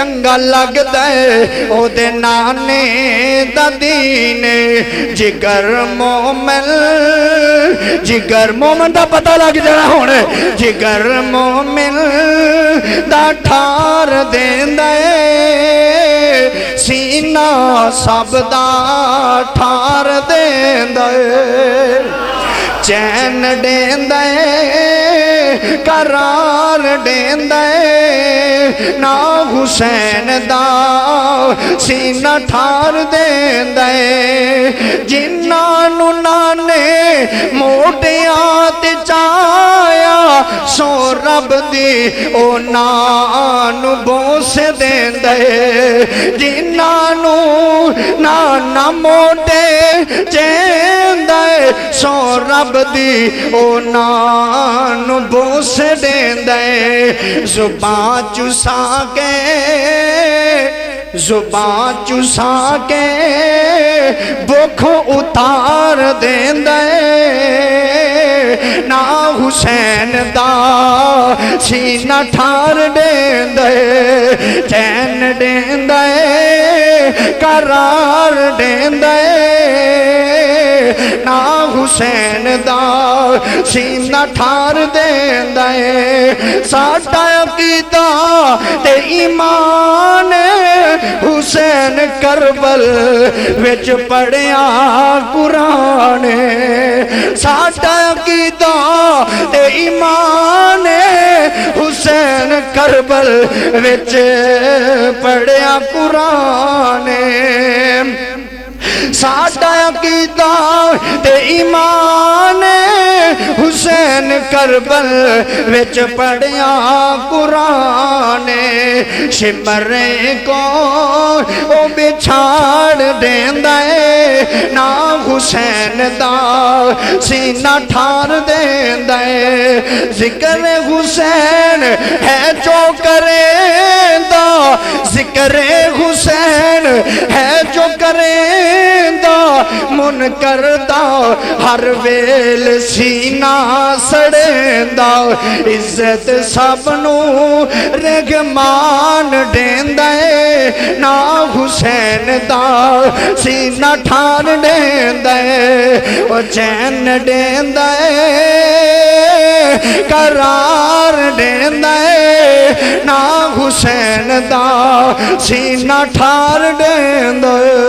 चंगा लगदा है ओदे नाने दा दीन। जिगर मोमन दा पता लग जाना हुण। जिगर मोमिन दा ठार देंदा है सीना सब दा ठार देंदा है। चैन देंदा है करार देंदा है ना हुसैन दा सीना ठार देंदा है। जिन्हां नू नाने मोटियां ते चाया सो रब दी ओ नानू बोस देंदा है। जिन्हां नू नाना मोटे चेंदा है सो रब दी ओ नानू बोस देंदा है। जुबान चुसा के भुख उतार देंदा है ना हुसैन दा सीना ठार देंदा है। चैन देंदा है करार देंदा है ना हुसैन दा सीना ठार देंदा है। साडा अकीदा ते ईमान हुसैन करबल विच पढ़िया कुरान। साडा अकीदा ते ईमान हुसैन करबल विच पढ़िया कुरान। साडा अकीदा ते ईमान हुसैन करबल विच पढ़िया कुरान। शिमरे को ओ बिछाड़ देंदा है ना हुसैन दा सीना ठार देंदा है। जिक्र हुसैन है जो करेंदा, जिक्र हुसैन है जो करेंदा मुन करदा हर वेल सीना सड़ेंदा। इज्जत सबनू रहमान देंदा है ना हुसैन दा सीना ठार देंदा है। ओ चैन देंदा है करार देंदा है ना हुसैन दा सीना ठार देंदा है।